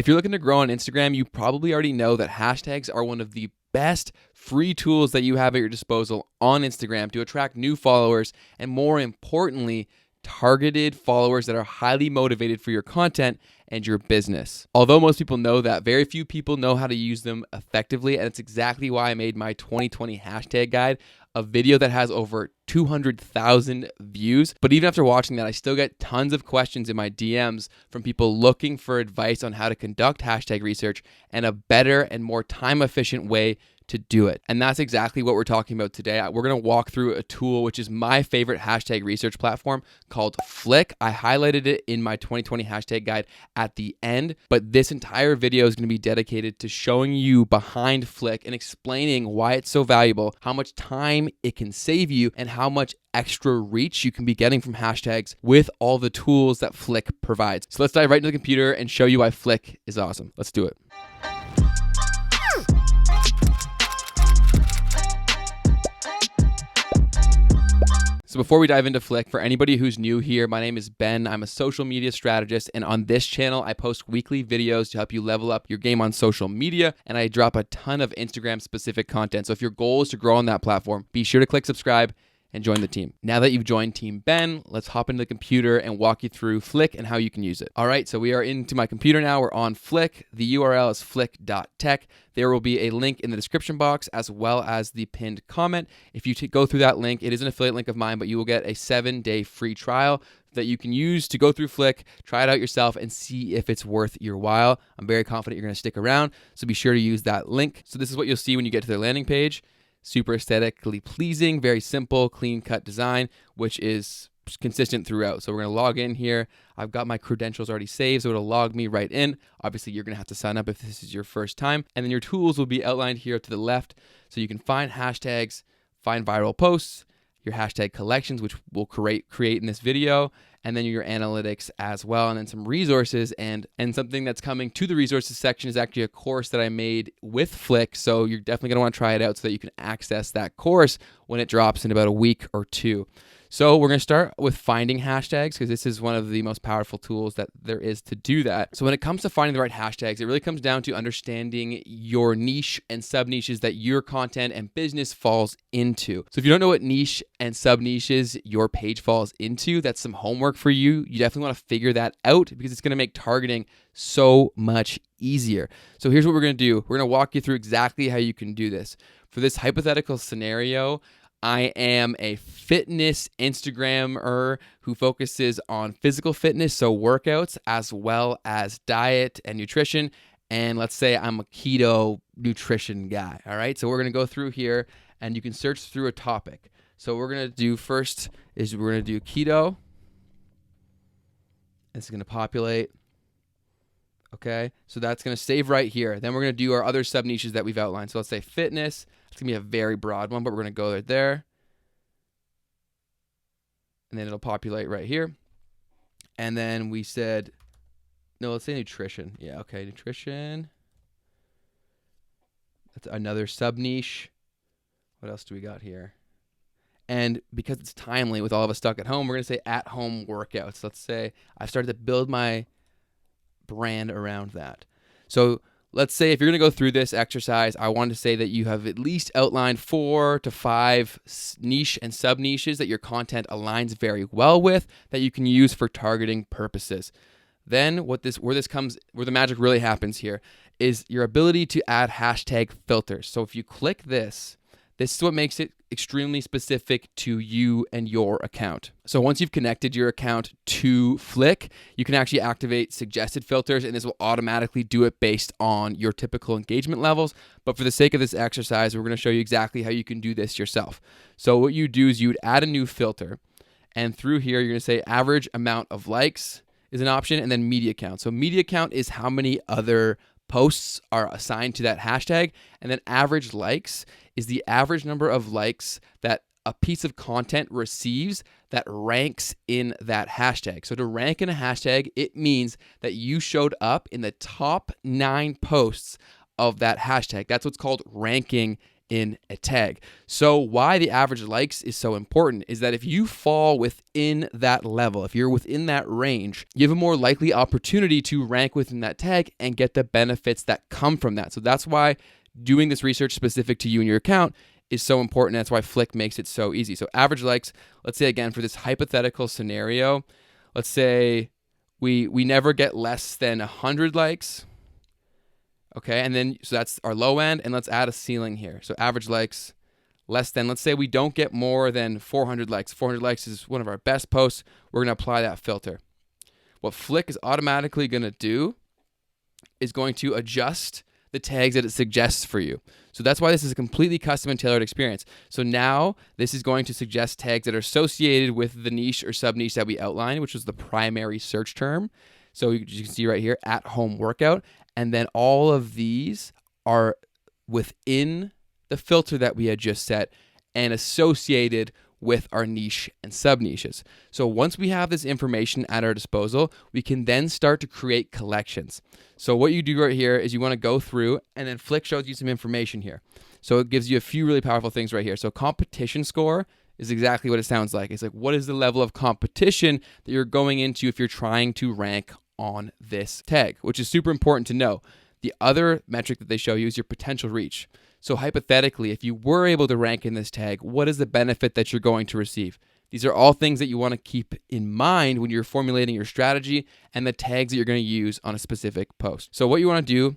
If you're looking to grow on Instagram, you probably already know that hashtags are one of the best free tools that you have at your disposal on Instagram to attract new followers and, more importantly, targeted followers that are highly motivated for your content and your business. Although most people know that, very few people know how to use them effectively, and it's exactly why I made my 2020 hashtag guide, a video that has over 200,000 views. But even after watching that, I still get tons of questions in my DMs from people looking for advice on how to conduct hashtag research and a better and more time-efficient way to do it. And that's exactly what we're talking about today. We're going to walk through a tool which is my favorite hashtag research platform called Flick. I highlighted it in my 2020 hashtag guide at the end, but this entire video is going to be dedicated to showing you behind Flick and explaining why it's so valuable, how much time it can save you, and how much extra reach you can be getting from hashtags with all the tools that Flick provides. So let's dive right into the computer and show you why Flick is awesome. Let's do it. So before we dive into Flick, for anybody who's new here, my name is Ben. I'm a social media strategist, and on this channel, I post weekly videos to help you level up your game on social media, and I drop a ton of Instagram-specific content. So if your goal is to grow on that platform, be sure to click subscribe and join the team. Now that you've joined Team Ben, let's hop into the computer and walk you through Flick and how you can use it. All right, so we are into my computer now. We're on Flick. The URL is flick.tech. There will be a link in the description box as well as the pinned comment. If you go through that link, it is an affiliate link of mine, but you will get a 7-day free trial that you can use to go through Flick, try it out yourself, and see if it's worth your while. I'm very confident you're going to stick around, so be sure to use that link. So this is what you'll see when you get to their landing page. Super aesthetically pleasing, very simple, clean-cut design, which is consistent throughout. So we're going to log in here. I've got my credentials already saved, so it'll log me right in. Obviously, you're going to have to sign up if this is your first time. And then your tools will be outlined here to the left. So you can find hashtags, find viral posts, your hashtag collections, which we'll create in this video, and then your analytics as well, and then some resources, and something that's coming to the resources section is actually a course that I made with Flick, so you're definitely going to want to try it out so that you can access that course when it drops in about a week or two. So we're going to start with finding hashtags because this is one of the most powerful tools that there is to do that. So when it comes to finding the right hashtags, it really comes down to understanding your niche and sub-niches that your content and business falls into. So if you don't know what niche and sub-niches your page falls into, that's some homework for you. You definitely want to figure that out because it's going to make targeting so much easier. So here's what we're going to do. We're going to walk you through exactly how you can do this. For this hypothetical scenario, I am a fitness Instagrammer who focuses on physical fitness, so workouts, as well as diet and nutrition. And let's say I'm a keto nutrition guy, all right? So we're going to go through here, and you can search through a topic. So what we're going to do first is we're going to do keto. It's going to populate. Okay, so that's going to save right here. Then we're going to do our other sub-niches that we've outlined. So let's say fitness. It's going to be a very broad one, but we're going to go right there. And then it'll populate right here. And then we said, no, let's say nutrition. Yeah, okay, nutrition. That's another sub-niche. What else do we got here? And because it's timely with all of us stuck at home, we're going to say at-home workouts. Let's say I've started to build my brand around that. So let's say if you're going to go through this exercise, I want to say that you have at least outlined 4 to 5 niche and sub niches that your content aligns very well with that you can use for targeting purposes. Then where the magic really happens here is your ability to add hashtag filters. So if you click this is what makes it extremely specific to you and your account. So once you've connected your account to Flick, you can actually activate suggested filters, and this will automatically do it based on your typical engagement levels. But for the sake of this exercise, we're going to show you exactly how you can do this yourself. So what you do is you would add a new filter, and through here, you're going to say average amount of likes is an option, and then media count. So media count is how many other posts are assigned to that hashtag, and then average likes is the average number of likes that a piece of content receives that ranks in that hashtag. So to rank in a hashtag, it means that you showed up in the top 9 posts of that hashtag. That's what's called ranking in a tag. So why the average likes is so important is that if you fall within that level, if you're within that range, you have a more likely opportunity to rank within that tag and get the benefits that come from that. So that's why doing this research specific to you and your account is so important. That's why Flick makes it so easy. So average likes, let's say again, for this hypothetical scenario, let's say we never get less than 100 likes. Okay, and then, so that's our low end, and let's add a ceiling here. So average likes, less than, let's say we don't get more than 400 likes. 400 likes is one of our best posts. We're going to apply that filter. What Flick is automatically going to do is going to adjust the tags that it suggests for you. So that's why this is a completely custom and tailored experience. So now this is going to suggest tags that are associated with the niche or sub-niche that we outlined, which was the primary search term. So you can see right here, at home workout. And then all of these are within the filter that we had just set and associated with our niche and sub-niches. So once we have this information at our disposal, we can then start to create collections. So what you do right here is you want to go through, and then Flick shows you some information here. So it gives you a few really powerful things right here. So competition score is exactly what it sounds like. It's like, what is the level of competition that you're going into if you're trying to rank on this tag, which is super important to know. The other metric that they show you is your potential reach. So hypothetically, if you were able to rank in this tag, what is the benefit that you're going to receive? These are all things that you want to keep in mind when you're formulating your strategy and the tags that you're going to use on a specific post. So what you want to do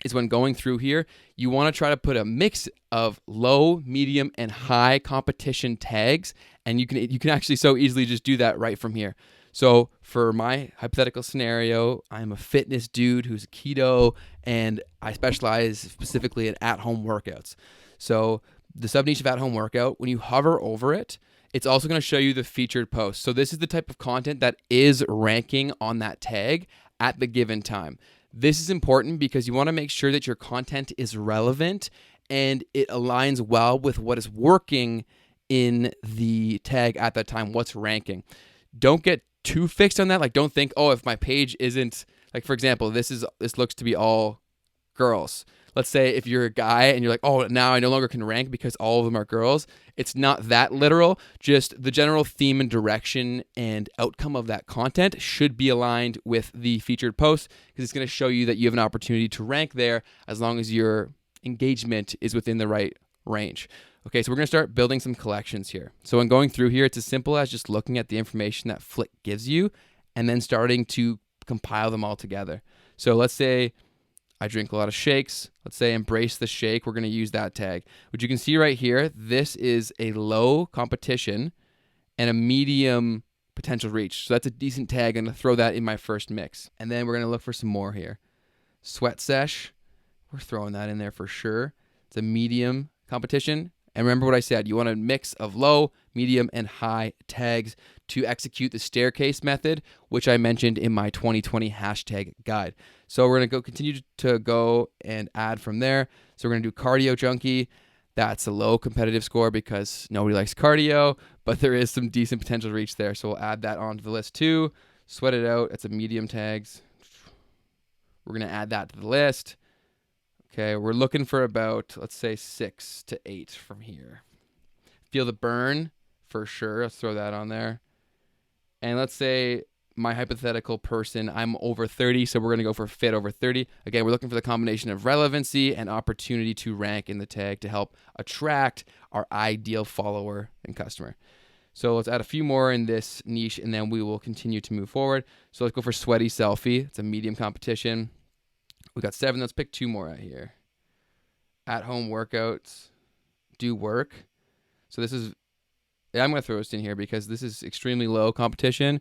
is when going through here, you want to try to put a mix of low, medium, and high competition tags, and you can actually so easily just do that right from here. So for my hypothetical scenario, I'm a fitness dude who's keto, and I specialize specifically in at-home workouts. So the sub-niche of at-home workout, when you hover over it, it's also going to show you the featured posts. So this is the type of content that is ranking on that tag at the given time. This is important because you want to make sure that your content is relevant and it aligns well with what is working in the tag at that time, what's ranking. Don't get too fixed on that. Like, don't think, oh, if my page isn't, like, for example, this looks to be all girls. Let's say if you're a guy and you're like, oh, now I no longer can rank because all of them are girls. It's not that literal. Just the general theme and direction and outcome of that content should be aligned with the featured post, because it's going to show you that you have an opportunity to rank there as long as your engagement is within the right range. Okay, so we're going to start building some collections here. So when going through here, it's as simple as just looking at the information that Flick gives you and then starting to compile them all together. So let's say I drink a lot of shakes. Let's say embrace the shake. We're going to use that tag. What you can see right here, this is a low competition and a medium potential reach. So that's a decent tag. I'm going to throw that in my first mix. And then we're going to look for some more here. Sweat sesh. We're throwing that in there for sure. It's a medium competition. And remember what I said, you want a mix of low, medium, and high tags to execute the staircase method, which I mentioned in my 2020 hashtag guide. So we're going to continue to go and add from there. So we're going to do cardio junkie. That's a low competitive score because nobody likes cardio, but there is some decent potential reach there. So we'll add that onto the list too. Sweat it out. That's a medium tags. We're going to add that to the list. Okay, we're looking for about, let's say, 6 to 8 from here. Feel the burn for sure. Let's throw that on there. And let's say my hypothetical person, I'm over 30, so we're going to go for fit over 30. Again, we're looking for the combination of relevancy and opportunity to rank in the tag to help attract our ideal follower and customer. So let's add a few more in this niche, and then we will continue to move forward. So let's go for sweaty selfie. It's a medium competition. We got 7. Let's pick 2 more out here. At-home workouts. Do work. So this is, I'm going to throw this in here because this is extremely low competition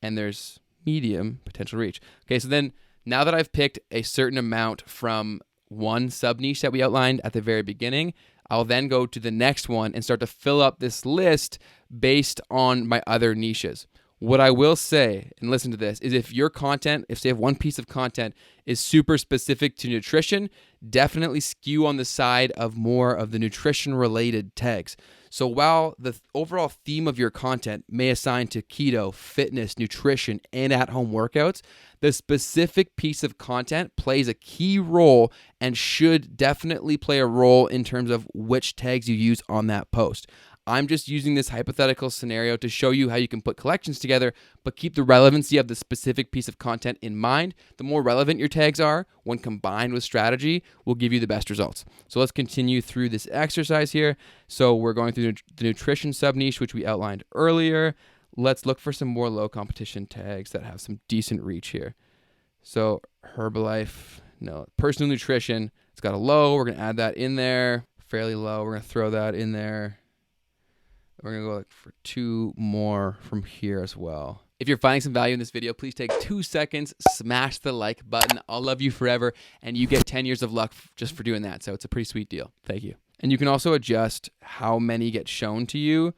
and there's medium potential reach. Okay, so then now that I've picked a certain amount from one sub-niche that we outlined at the very beginning, I'll then go to the next one and start to fill up this list based on my other niches. What I will say, and listen to this, is if your content, if say one piece of content is super specific to nutrition, definitely skew on the side of more of the nutrition related tags. So while the overall theme of your content may assign to keto, fitness, nutrition, and at-home workouts, the specific piece of content plays a key role and should definitely play a role in terms of which tags you use on that post. I'm just using this hypothetical scenario to show you how you can put collections together, but keep the relevancy of the specific piece of content in mind. The more relevant your tags are, when combined with strategy, will give you the best results. So let's continue through this exercise here. So we're going through the nutrition sub-niche, which we outlined earlier. Let's look for some more low competition tags that have some decent reach here. So Herbalife, no, personal nutrition, it's got a low. We're going to add that in there. Fairly low. We're going to throw that in there. We're going to go for 2 more from here as well. If you're finding some value in this video, please take 2 seconds, smash the like button. I'll love you forever, and you get 10 years of luck just for doing that. So it's a pretty sweet deal. Thank you. And you can also adjust how many get shown to you.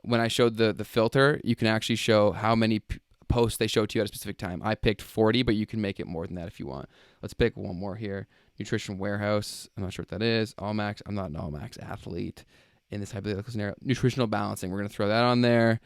When I showed the filter, you can actually show how many posts they show to you at a specific time. I picked 40, but you can make it more than that if you want. Let's pick one more here. Nutrition Warehouse. I'm not sure what that is. Allmax. I'm not an Allmax athlete. In this hypothetical scenario, nutritional balancing, we're going to throw that on there.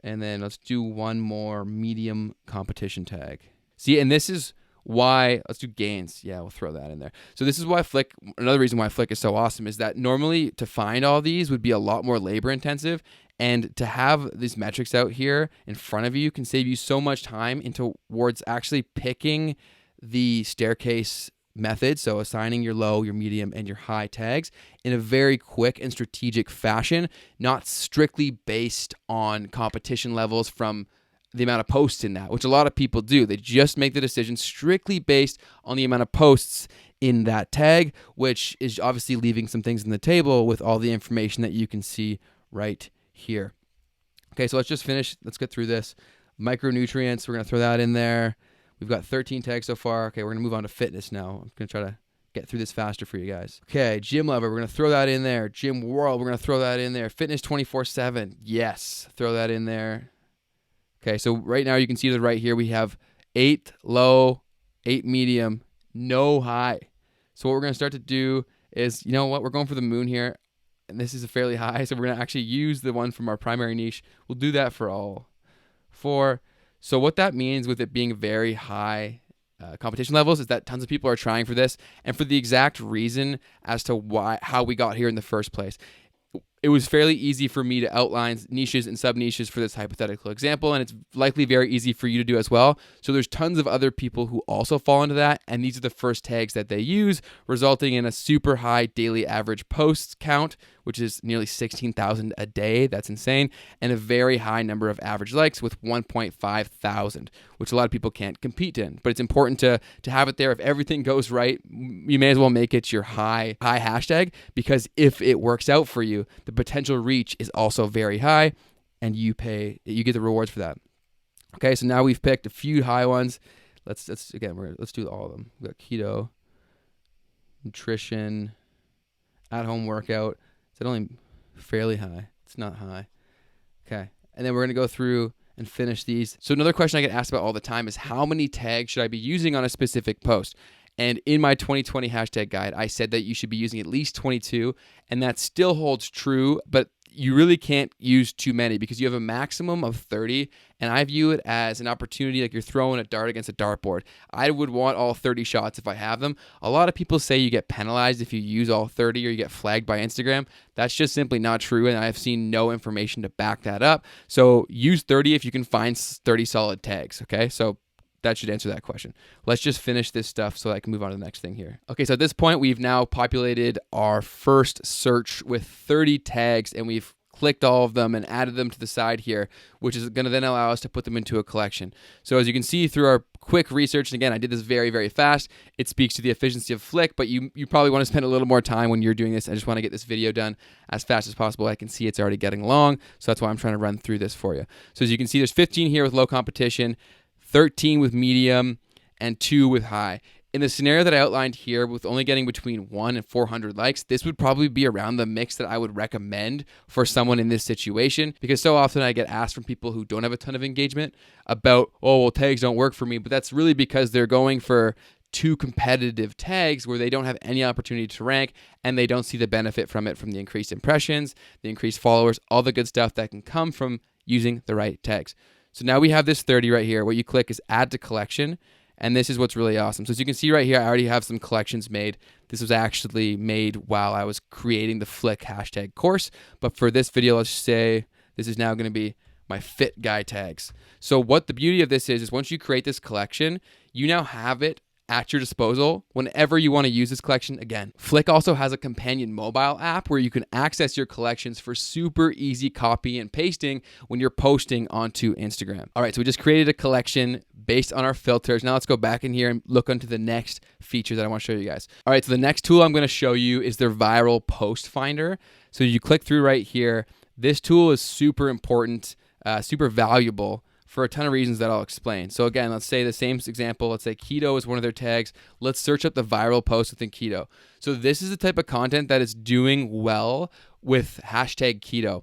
And then let's do one more medium competition tag. See, and this is why, let's do gains. Yeah, we'll throw that in there. So this is why Flick, another reason why Flick is so awesome is that normally to find all these would be a lot more labor intensive. And to have these metrics out here in front of you can save you so much time towards actually picking the staircase method, so assigning your low, your medium, and your high tags in a very quick and strategic fashion, not strictly based on competition levels from the amount of posts in that, which a lot of people do. They just make the decision strictly based on the amount of posts in that tag, which is obviously leaving some things on the table with all the information that you can see right here. Okay, so let's just finish. Let's get through this. Micronutrients, we're going to throw that in there. We've got 13 tags so far. Okay, we're going to move on to fitness now. I'm going to try to get through this faster for you guys. Okay, Gym Lover, we're going to throw that in there. Gym World, we're going to throw that in there. Fitness 24/7, yes, throw that in there. Okay, so right now you can see that right here we have 8 low, 8 medium, no high. So what we're going to start to do is, you know what, we're going for the moon here, and this is a fairly high, so we're going to actually use the one from our primary niche. We'll do that for all 4. So what that means with it being very high competition levels is that tons of people are trying for this, and for the exact reason as to how we got here in the first place. It was fairly easy for me to outline niches and sub-niches for this hypothetical example, and it's likely very easy for you to do as well. So there's tons of other people who also fall into that, and these are the first tags that they use, resulting in a super high daily average posts count, which is nearly 16,000 a day. That's insane. And a very high number of average likes with 1.5 thousand, which a lot of people can't compete in. But it's important to have it there. If everything goes right, you may as well make it your high hashtag, because if it works out for you, the potential reach is also very high, and you get the rewards for that. Okay, so now we've picked a few high ones. Let's do all of them. We've got keto, nutrition, at-home workout. Is it only fairly high? It's not high. Okay, and then we're gonna go through and finish these. So another question I get asked about all the time is how many tags should I be using on a specific post? And in my 2020 hashtag guide, I said that you should be using at least 22, and that still holds true, but you really can't use too many because you have a maximum of 30, and I view it as an opportunity like you're throwing a dart against a dartboard. I would want all 30 shots if I have them. A lot of people say you get penalized if you use all 30 or you get flagged by Instagram. That's just simply not true, and I've seen no information to back that up. So use 30 if you can find 30 solid tags, okay? So that should answer that question. Let's just finish this stuff so I can move on to the next thing here. Okay, so at this point, we've now populated our first search with 30 tags, and we've clicked all of them and added them to the side here, which is going to then allow us to put them into a collection. So as you can see through our quick research, and again, I did this very, very fast, it speaks to the efficiency of Flick, but you probably want to spend a little more time when you're doing this. I just want to get this video done as fast as possible. I can see it's already getting long, so that's why I'm trying to run through this for you. So as you can see, there's 15 here with low competition, 13 with medium, and 2 with high. In the scenario that I outlined here, with only getting between 1 and 400 likes, this would probably be around the mix that I would recommend for someone in this situation, because so often I get asked from people who don't have a ton of engagement about, oh, well, tags don't work for me, but that's really because they're going for too competitive tags where they don't have any opportunity to rank and they don't see the benefit from it, from the increased impressions, the increased followers, all the good stuff that can come from using the right tags. So now we have this 30 right here. What you click is add to collection. And this is what's really awesome. So as you can see right here, I already have some collections made. This was actually made while I was creating the Flick hashtag course. But for this video, let's say this is now going to be my fit guy tags. So what the beauty of this is once you create this collection, you now have it at your disposal whenever you want to use this collection again. Flick also has a companion mobile app where you can access your collections for super easy copy and pasting when you're posting onto Instagram. All right, so we just created a collection based on our filters. Now let's go back in here and look into the next feature that I want to show you guys. All right, so the next tool I'm going to show you is their viral post finder. So you click through right here. This tool is super important, super valuable for a ton of reasons that I'll explain. So again, let's say the same example. Let's say keto is one of their tags. Let's search up the viral post within keto. So this is the type of content that is doing well with hashtag keto.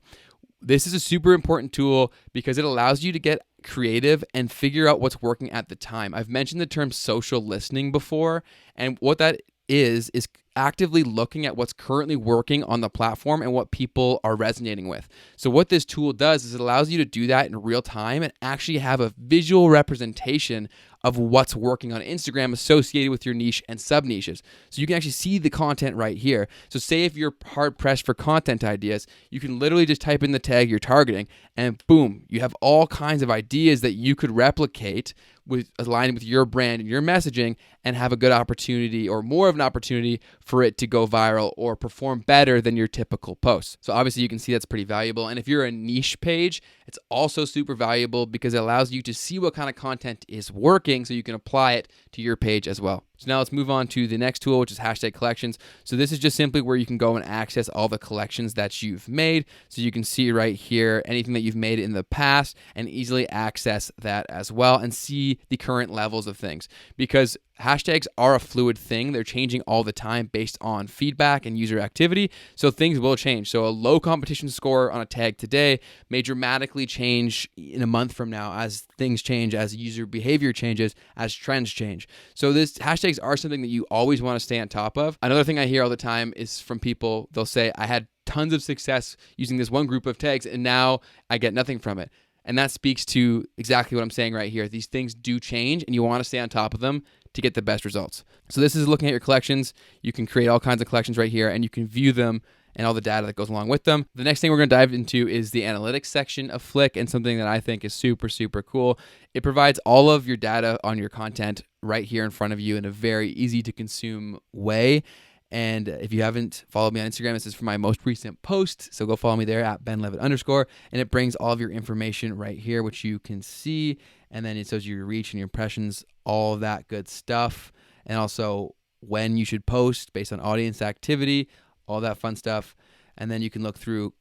This is a super important tool because it allows you to get creative and figure out what's working at the time. I've mentioned the term social listening before, and what that is actively looking at what's currently working on the platform and what people are resonating with. So what this tool does is it allows you to do that in real time and actually have a visual representation of what's working on Instagram associated with your niche and sub niches. So you can actually see the content right here. So say if you're hard pressed for content ideas, you can literally just type in the tag you're targeting and boom, you have all kinds of ideas that you could replicate with aligned with your brand and your messaging and have a good opportunity or more of an opportunity for it to go viral or perform better than your typical posts. So obviously you can see that's pretty valuable. And if you're a niche page, it's also super valuable because it allows you to see what kind of content is working so you can apply it to your page as well. So now let's move on to the next tool, which is hashtag collections. So this is just simply where you can go and access all the collections that you've made. So you can see right here anything that you've made in the past and easily access that as well and see the current levels of things. Because hashtags are a fluid thing. They're changing all the time based on feedback and user activity. So things will change. So a low competition score on a tag today may dramatically change in a month from now as things change, as user behavior changes, as trends change. So this hashtags are something that you always want to stay on top of. Another thing I hear all the time is from people, they'll say, I had tons of success using this one group of tags and now I get nothing from it. And that speaks to exactly what I'm saying right here. These things do change and you want to stay on top of them to get the best results. So this is looking at your collections. You can create all kinds of collections right here and you can view them and all the data that goes along with them. The next thing we're going to dive into is the analytics section of Flick, and something that I think is super, super cool. It provides all of your data on your content right here in front of you in a very easy to consume way. And if you haven't followed me on Instagram, this is for my most recent post. So go follow me there at @benlevitt_. And it brings all of your information right here, which you can see. And then it shows your reach and your impressions, all of that good stuff. And also when you should post based on audience activity, all that fun stuff. And then you can look through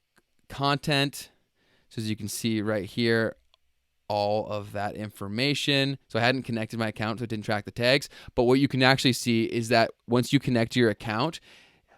content. So as you can see right here, all of that information. So I hadn't connected my account, so it didn't track the tags. But what you can actually see is that once you connect to your account,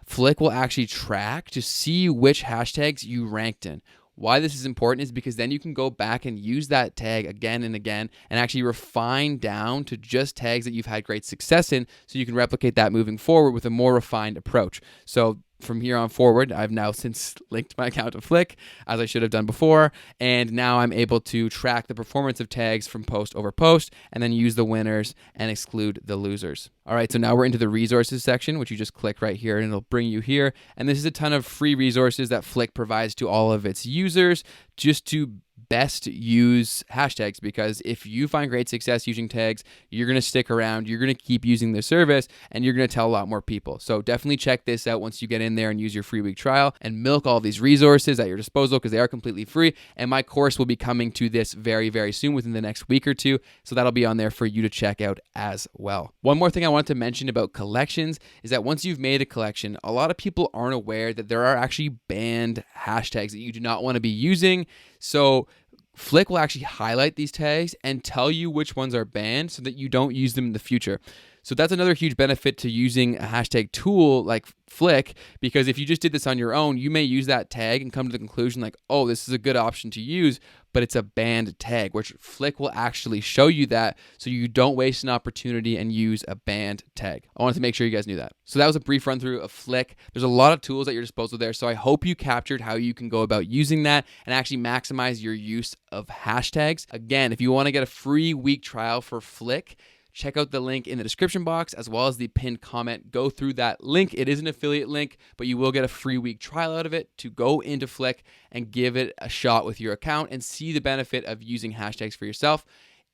Flick will actually track to see which hashtags you ranked in. Why this is important is because then you can go back and use that tag again and again and actually refine down to just tags that you've had great success in so you can replicate that moving forward with a more refined approach. So from here on forward, I've now since linked my account to Flick, as I should have done before, and now I'm able to track the performance of tags from post over post and then use the winners and exclude the losers. All right, so now we're into the resources section, which you just click right here and it'll bring you here. And this is a ton of free resources that Flick provides to all of its users just to best use hashtags, because if you find great success using tags, you're going to stick around, you're going to keep using the service, and you're going to tell a lot more people. So definitely check this out once you get in there and use your free week trial and milk all these resources at your disposal because they are completely free. And my course will be coming to this very, very soon within the next week or two. So that'll be on there for you to check out as well. One more thing I wanted to mention about collections is that once you've made a collection, a lot of people aren't aware that there are actually banned hashtags that you do not want to be using. So Flick will actually highlight these tags and tell you which ones are banned so that you don't use them in the future. So that's another huge benefit to using a hashtag tool like Flick, because if you just did this on your own, you may use that tag and come to the conclusion like, oh, this is a good option to use, but it's a banned tag, which Flick will actually show you that so you don't waste an opportunity and use a banned tag. I wanted to make sure you guys knew that. So that was a brief run through of Flick. There's a lot of tools at your disposal there, so I hope you captured how you can go about using that and actually maximize your use of hashtags. Again, if you want to get a free week trial for Flick, check out the link in the description box as well as the pinned comment. Go through that link. It is an affiliate link, but you will get a free week trial out of it to go into Flick and give it a shot with your account and see the benefit of using hashtags for yourself.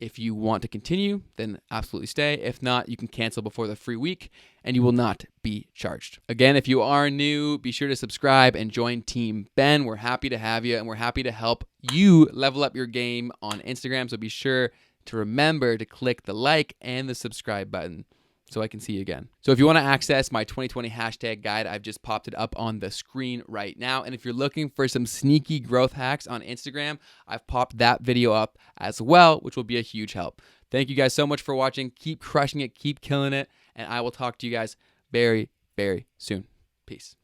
If you want to continue, then absolutely stay. If not, you can cancel before the free week and you will not be charged. Again, if you are new, be sure to subscribe and join Team Ben. We're happy to have you and we're happy to help you level up your game on Instagram. So be sure to remember to click the like and the subscribe button so I can see you again. So if you want to access my 2020 hashtag guide, I've just popped it up on the screen right now. And if you're looking for some sneaky growth hacks on Instagram, I've popped that video up as well, which will be a huge help. Thank you guys so much for watching. Keep crushing it, keep killing it, and I will talk to you guys very, very soon. Peace.